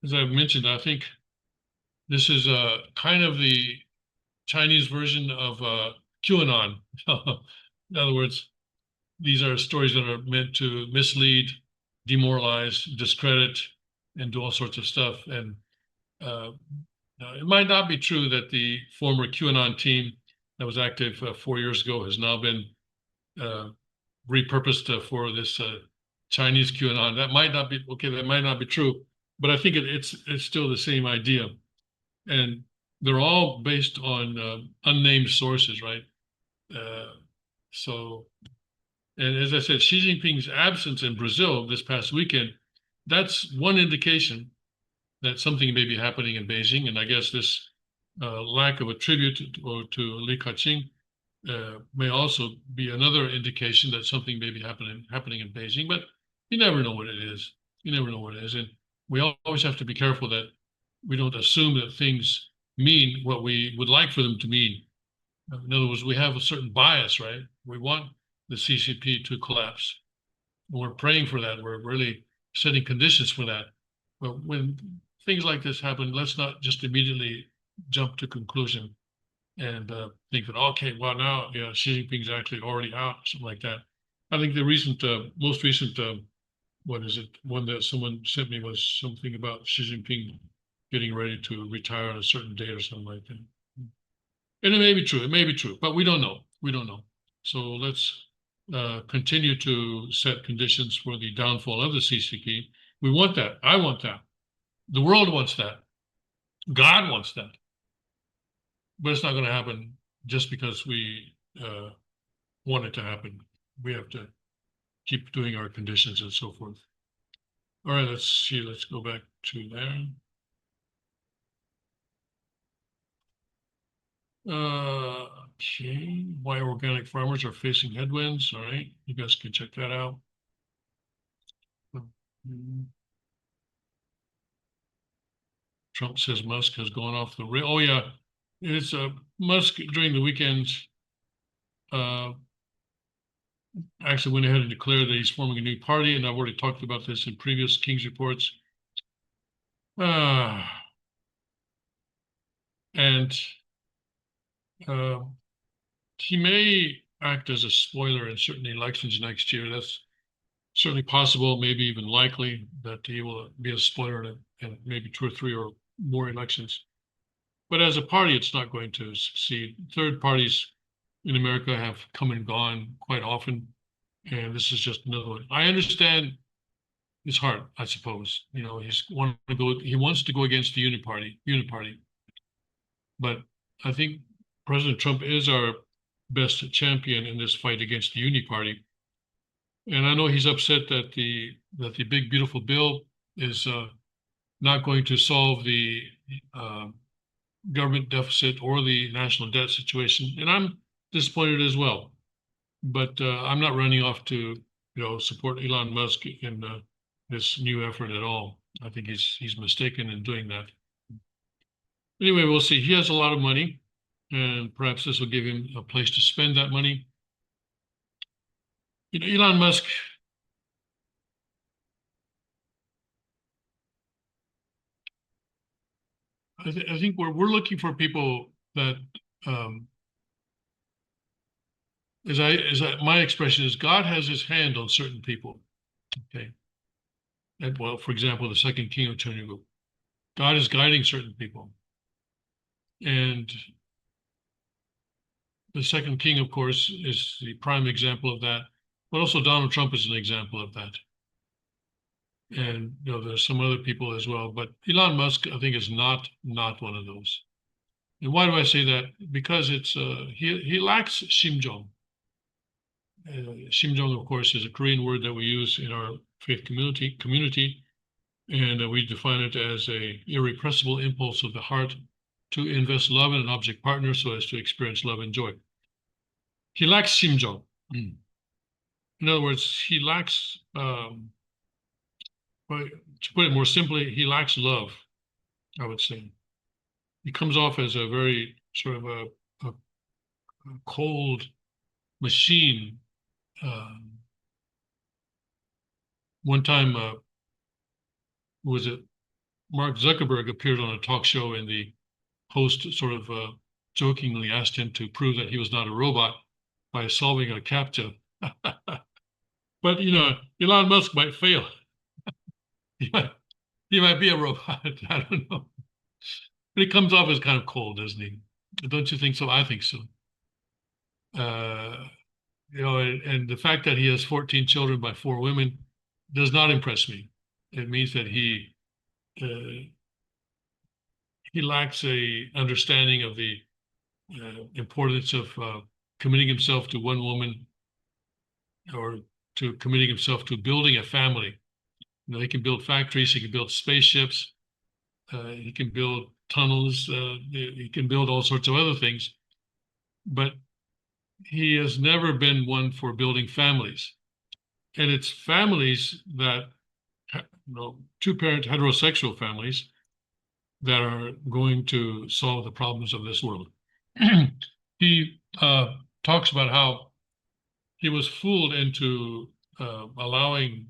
as I've mentioned, I think this is kind of the Chinese version of QAnon. In other words, these are stories that are meant to mislead, demoralize, discredit, and do all sorts of stuff. And it might not be true that the former QAnon team that was active 4 years ago has now been repurposed for this Chinese QAnon. That might not be okay. That might not be true, but I think it's still the same idea, and they're all based on unnamed sources, right? And as I said, Xi Jinping's absence in Brazil this past weekend, that's one indication that something may be happening in Beijing. And I guess this lack of a tribute to Li Ka-shing may also be another indication that something may be happening in Beijing. But you never know what it is. You never know what it is. And we always have to be careful that we don't assume that things mean what we would like for them to mean. In other words, we have a certain bias, right? We want the CCP to collapse. And we're praying for that. We're really setting conditions for that. But when things like this happen, let's not just immediately jump to conclusion and think that, okay, well, now, Xi Jinping's actually already out, something like that. I think the most recent, what is it? One that someone sent me was something about Xi Jinping getting ready to retire on a certain date or something like that. And it may be true, but we don't know. We don't know. So let's continue to set conditions for the downfall of the CCP. We want that. I want that. The world wants that. God wants that. But it's not going to happen just because we want it to happen. We have to keep doing our conditions and so forth. All right, let's see. Let's go back to there. Okay, why organic farmers are facing headwinds. All right, you guys can check that out. Trump says Musk has gone off the rail. Oh yeah, it's Musk during the weekend actually went ahead and declared that he's forming a new party, and I've already talked about this in previous King's reports. And he may act as a spoiler in certain elections next year. That's certainly possible, maybe even likely that he will be a spoiler in maybe 2 or 3 or more elections. But as a party, it's not going to succeed. Third parties in America have come and gone quite often, and this is just another one. I understand his heart, I suppose. You know, he wants to go against the Uniparty. But I think President Trump is our best champion in this fight against the Uniparty. And I know he's upset that the big beautiful bill is not going to solve the government deficit or the national debt situation, and I'm disappointed as well. But I'm not running off to support Elon Musk in this new effort at all. I think he's mistaken in doing that. Anyway, we'll see. He has a lot of money, and perhaps this will give him a place to spend that money. You know, Elon Musk. I think we're looking for people that, my expression is, God has His hand on certain people. Okay, and well, for example, the second king of Chernobyl, God is guiding certain people, and the second king, of course, is the prime example of that. But also Donald Trump is an example of that. And there's some other people as well. But Elon Musk, I think, is not one of those. And why do I say that? Because it's he lacks shimjong. Shimjong, of course, is a Korean word that we use in our faith community, and we define it as a irrepressible impulse of the heart to invest love in an object partner so as to experience love and joy. He lacks shimjong. In other words, he lacks, to put it more simply, he lacks love, I would say. He comes off as a very sort of a cold machine. One time, was it Mark Zuckerberg appeared on a talk show, and the host sort of jokingly asked him to prove that he was not a robot by solving a CAPTCHA. But Elon Musk might fail. he might be a robot. I don't know. But he comes off as kind of cold, doesn't he? Don't you think so? I think so. And the fact that he has 14 children by 4 women does not impress me. It means that he lacks a understanding of the importance of committing himself to one woman, or to committing himself to building a family. He can build factories, he can build spaceships, he can build tunnels, he can build all sorts of other things, but he has never been one for building families. And it's families that, two-parent heterosexual families, that are going to solve the problems of this world. He talks about how he was fooled into allowing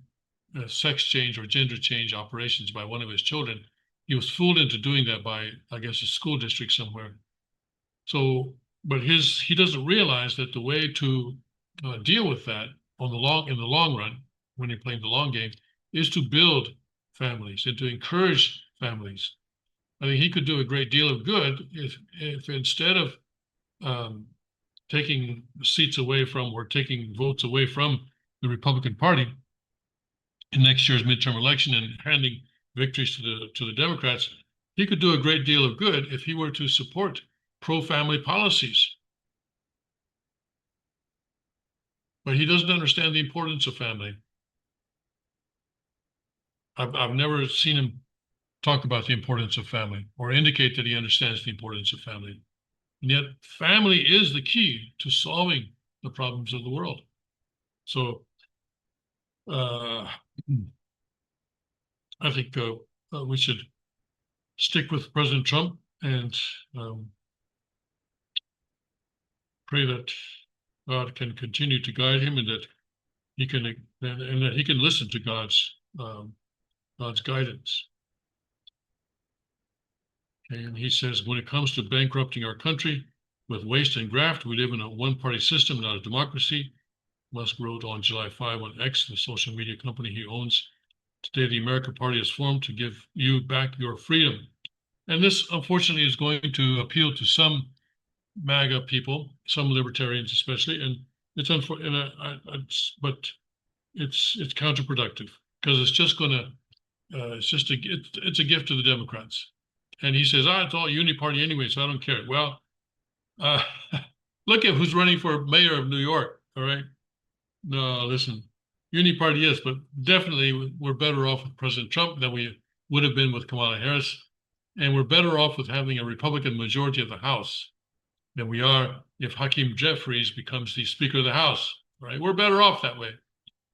sex change or gender change operations by one of his children. He was fooled into doing that by, I guess, a school district somewhere. So, but he doesn't realize that the way to deal with that in the long run, when you're playing the long game, is to build families and to encourage families. I think he could do a great deal of good if instead of taking seats away from, or taking votes away from, the Republican Party in next year's midterm election and handing victories to the Democrats, he could do a great deal of good if he were to support pro-family policies. But he doesn't understand the importance of family. I've never seen him talk about the importance of family or indicate that he understands the importance of family. And yet family is the key to solving the problems of the world. So I think we should stick with President Trump and pray that God can continue to guide him, and that he can and that he can listen to God's guidance. And he says, when it comes to bankrupting our country with waste and graft, we live in a one-party system, not a democracy. Musk wrote on July 5 on X, the social media company he owns. Today, the American Party is formed to give you back your freedom. And this, unfortunately, is going to appeal to some MAGA people, some libertarians especially, and it's unfortunate, but it's counterproductive because it's just going to it's just it's a gift to the Democrats. And he says, it's all uni-party anyway, so I don't care. Well, uh, look at who's running for mayor of New York. All right. No, listen, uni-party, yes, but definitely we're better off with President Trump than we would have been with Kamala Harris. And we're better off with having a Republican majority of the House than we are if Hakeem Jeffries becomes the Speaker of the House, right? We're better off that way.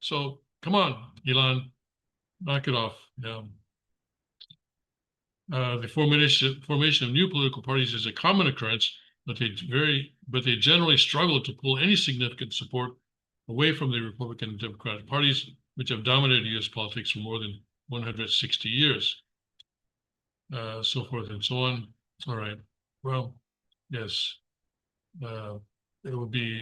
So come on, Elon, knock it off. Yeah. The formation of new political parties is a common occurrence, but they generally struggle to pull any significant support away from the Republican and Democratic parties, which have dominated U.S. politics for more than 160 years. So forth and so on. All right. Well, yes. It will be.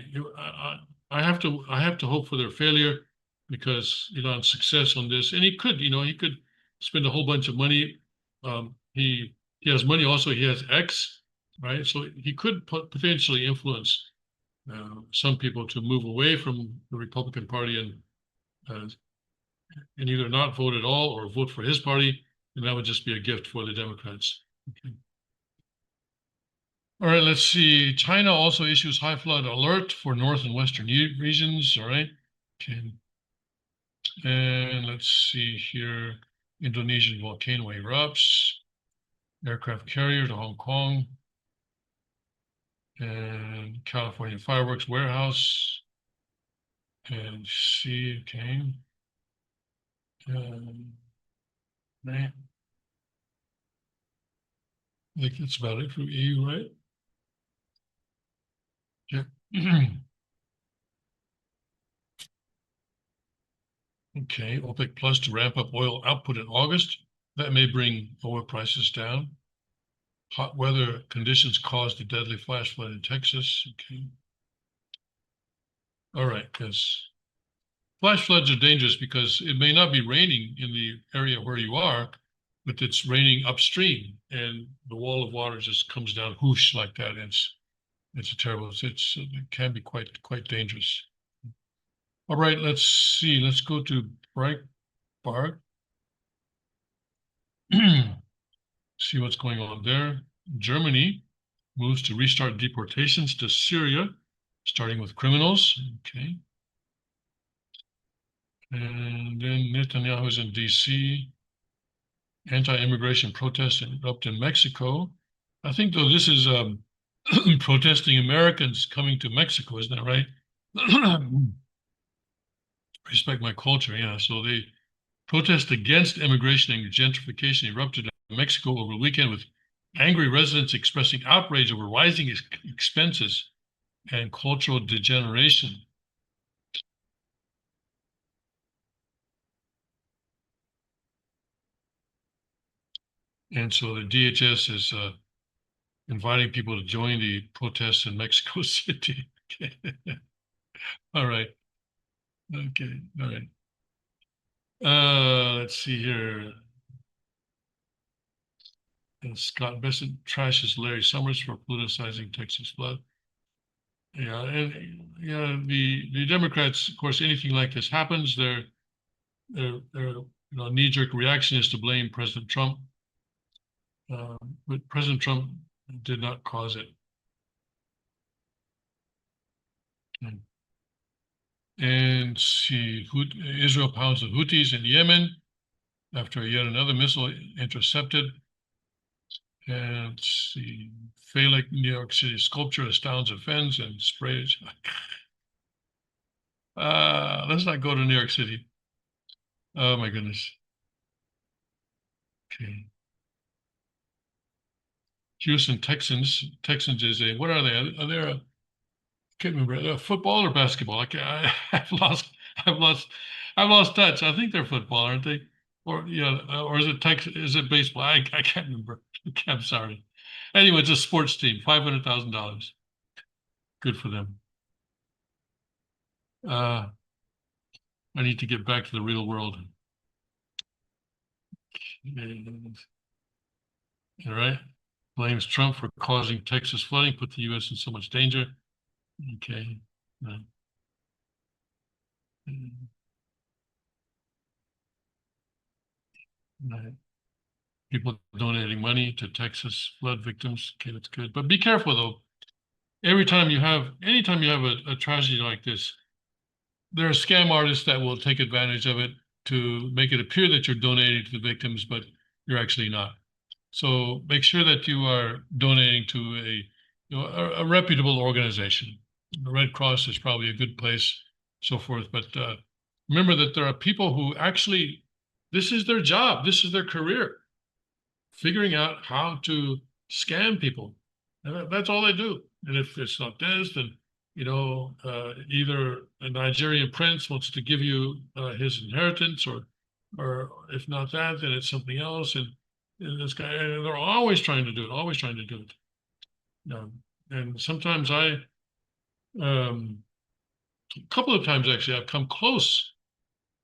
I have to hope for their failure because Elon's success on this, and he could spend a whole bunch of money. He has money. Also, he has X, right? So he could potentially influence some people to move away from the Republican Party and either not vote at all or vote for his party, and that would just be a gift for the Democrats. Okay. All right, let's see. China also issues high flood alert for north and western regions. All right. Okay. And let's see here. Indonesian volcano erupts. Aircraft carrier to Hong Kong. And California fireworks warehouse. And see, okay. Right. I think that's about it for EU, right? Yeah. Okay, OPEC Plus to ramp up oil output in August. That may bring oil prices down. Hot weather conditions caused a deadly flash flood in Texas. Okay. All right, yes. Flash floods are dangerous because it may not be raining in the area where you are, but it's raining upstream and the wall of water just comes down whoosh like that. It's a terrible, it can be quite dangerous. All right, let's see. Let's go to Breitbart. See what's going on there. Germany moves to restart deportations to Syria, starting with criminals. Okay. And then Netanyahu's in DC. Anti-immigration protests erupt in Mexico. I think, though, this is protesting Americans coming to Mexico, isn't that right? Respect my culture, yeah. So they protest against immigration and gentrification erupted in Mexico over the weekend with angry residents expressing outrage over rising expenses and cultural degeneration. And so the DHS is inviting people to join the protests in Mexico City. Okay. All right. Okay. All right. Let's see here. And Scott Bessent trashes Larry Summers for politicizing Texas flood. Yeah, and yeah, the Democrats, of course, anything like this happens, their knee-jerk reaction is to blame President Trump, but President Trump did not cause it. And see, Israel pounds the Houthis in Yemen after yet another missile intercepted. And see, Phallic New York City sculpture astounds and offends and sprays. Let's not go to New York City. Oh my goodness. Okay. Houston Texans. Texans is what are they? They're a can't remember, football or basketball. I've lost touch. I think they're football, aren't they? Or yeah, or is it Texas? Is it baseball? I can't remember. I'm sorry. Anyway, it's a sports team. $500,000. Good for them. I need to get back to the real world. All right. Blames Trump for causing Texas flooding, put the U.S. in so much danger. Okay. Right. Right. People donating money to Texas flood victims. Okay, that's good. But be careful though. Anytime you have a tragedy like this, there are scam artists that will take advantage of it to make it appear that you're donating to the victims, but you're actually not. So make sure that you are donating to a reputable organization. The Red Cross is probably a good place, so forth. But remember that there are people who actually, this is their job, this is their career, figuring out how to scam people. And that's all they do. And if it's not this, then either a Nigerian prince wants to give you his inheritance, or if not that, then it's something else. And this guy, they're always trying to do it, always trying to do it. And sometimes a couple of times actually, I've come close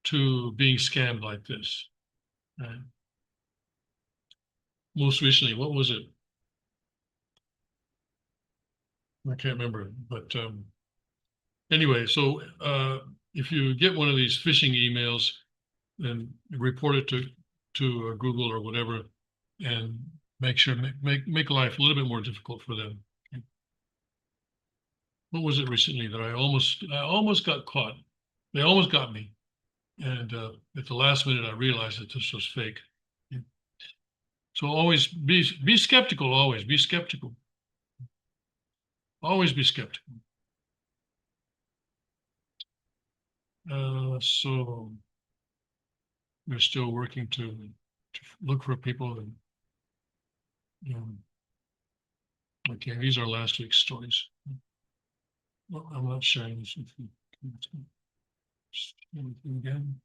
to being scammed like this. Most recently, what was it? I can't remember, but anyway, so if you get one of these phishing emails, then report it to Google or whatever, and make sure make life a little bit more difficult for them. What was it recently that I almost got caught? They almost got me, and at the last minute I realized that this was fake. So always be skeptical. Always be skeptical. Always be skeptical. So we're still working to look for people. And okay, these are last week's stories. Well, I'm not sharing this with you again.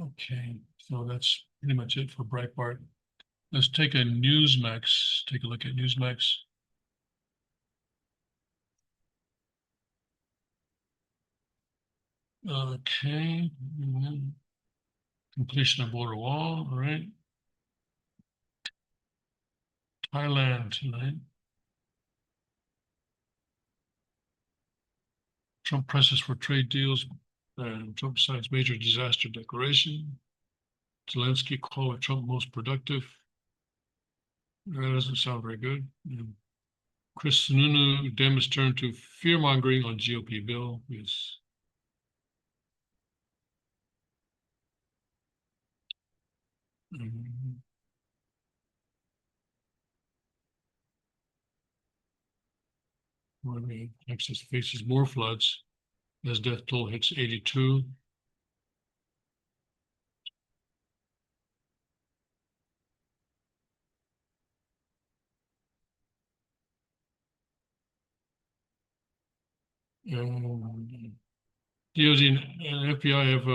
Okay, so that's pretty much it for Breitbart. Let's take a Newsmax. Take a look at Newsmax. Okay. Completion of border wall. All right. Thailand tonight. Trump presses for trade deals. Trump signs major disaster declaration. Zelensky called Trump most productive. That doesn't sound very good. Chris Sununu, Dems turn to fear-mongering on GOP bill. Yes. Texas faces more floods as death toll hits 82. DOJ and FBI have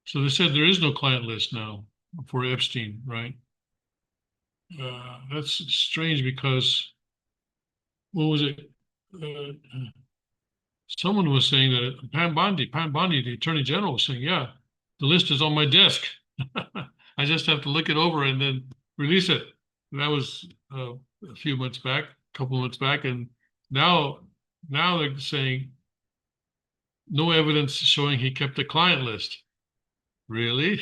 so they said there is no client list now for Epstein, right? That's strange because what was it? Someone was saying that Pam Bondi, the Attorney General, was saying, "Yeah, the list is on my desk. I just have to look it over and then release it." And that was a few months back, a couple months back, and now they're saying no evidence showing he kept a client list. Really?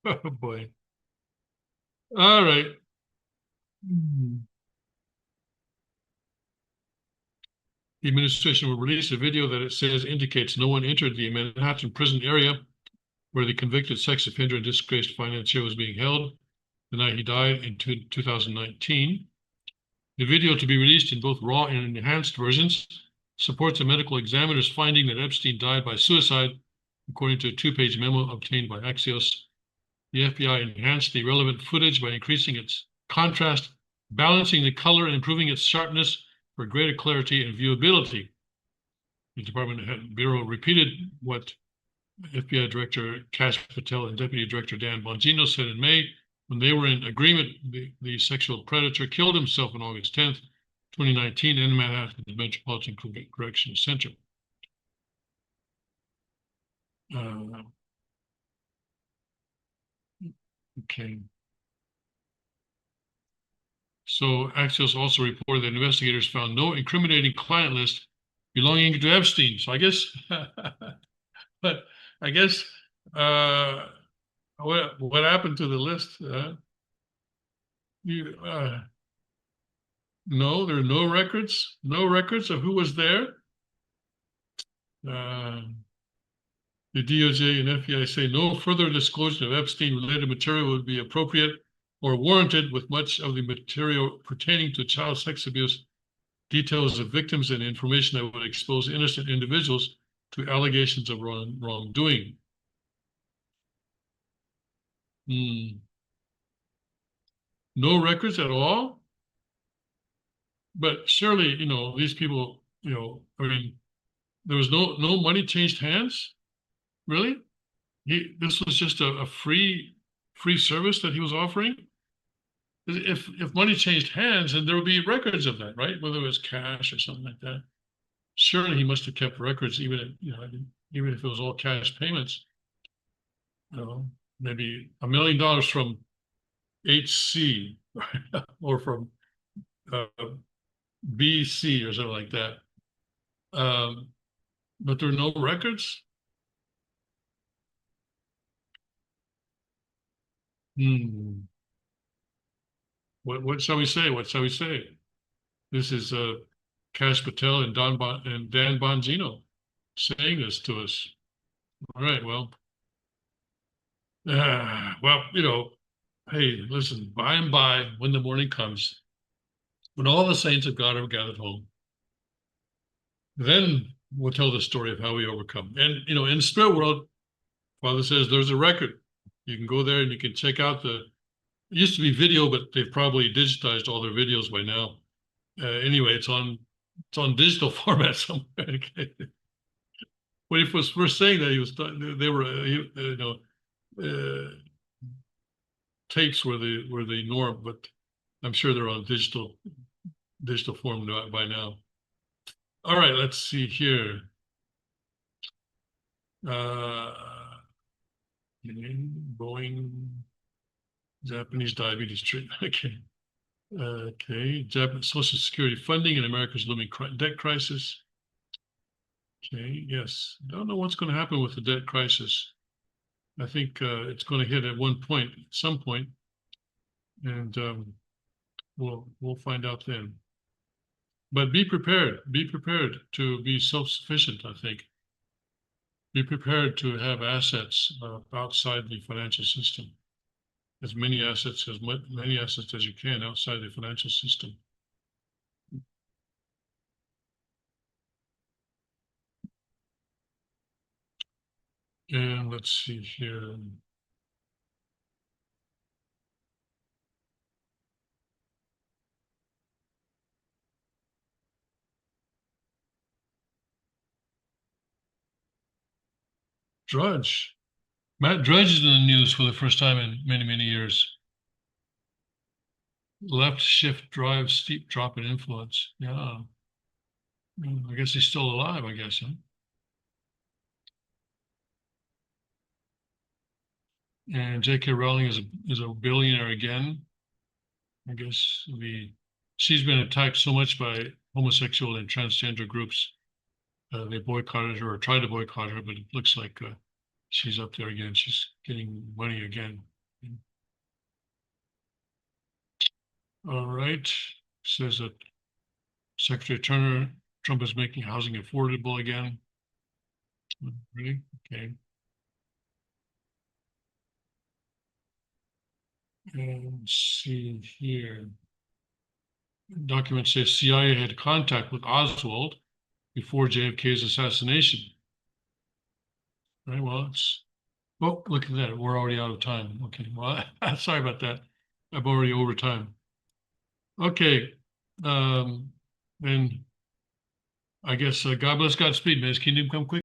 Oh boy. All right. The administration will release a video that it says indicates no one entered the Manhattan prison area where the convicted sex offender and disgraced financier was being held the night he died in 2019. The video, to be released in both raw and enhanced versions, supports a medical examiner's finding that Epstein died by suicide, according to a 2-page memo obtained by Axios. The FBI enhanced the relevant footage by increasing its contrast, balancing the color and improving its sharpness for greater clarity and viewability. The Bureau repeated what FBI Director Kash Patel and Deputy Director Dan Bongino said in May when they were in agreement. The sexual predator killed himself on August 10th, 2019 in Manhattan's Metropolitan Correctional Center. Okay. So Axios also reported that investigators found no incriminating client list belonging to Epstein. So I guess, but I guess, what happened to the list? No, there are no records of who was there. The DOJ and FBI say no further disclosure of Epstein-related material would be appropriate or warranted, with much of the material pertaining to child sex abuse, details of victims, and information that would expose innocent individuals to allegations of wrongdoing. No records at all? But surely, these people, I mean, there was no money changed hands? Really? This was just a free service that he was offering? If money changed hands, then there would be records of that, right? Whether it was cash or something like that. Surely he must have kept records, even if it was all cash payments. Maybe $1 million from HC or from BC or something like that. But there are no records. What shall we say? What shall we say? This is Kash Patel and Dan Bongino saying this to us. All right, well, hey, listen, by and by, when the morning comes, when all the saints of God are gathered home, then we'll tell the story of how we overcome. And, in the spirit world, Father says there's a record. You can go there and you can check out it used to be video, but they've probably digitized all their videos by now. Anyway, it's on digital format somewhere. Okay. When he was first saying that, they were, tapes were the norm, but I'm sure they're on digital form by now. All right, let's see here. Boeing, Japanese diabetes treatment. Okay. Japanese Social Security funding and America's looming debt crisis. Okay, yes. Don't know what's going to happen with the debt crisis. I think it's going to hit at some point, and we'll find out then. But be prepared. Be prepared to be self-sufficient, I think. Be prepared to have assets outside the financial system. As many assets as you can outside the financial system. And let's see here. Drudge. Matt Drudge is in the news for the first time in many, many years. Left shift drive, steep drop in influence. Yeah. I guess he's still alive, I guess, huh? And J.K. Rowling is a billionaire again. I guess she's been attacked so much by homosexual and transgender groups. They boycotted her or tried to boycott her, but it looks like she's up there again. She's getting money again. All right. Says that Secretary Turner, Trump is making housing affordable again. Really? Okay. And see here. Documents say CIA had contact with Oswald before JFK's assassination. Right, well, look at that. We're already out of time. Okay, well, sorry about that. I'm already over time. Okay, then I guess God bless Godspeed. May His kingdom come quick.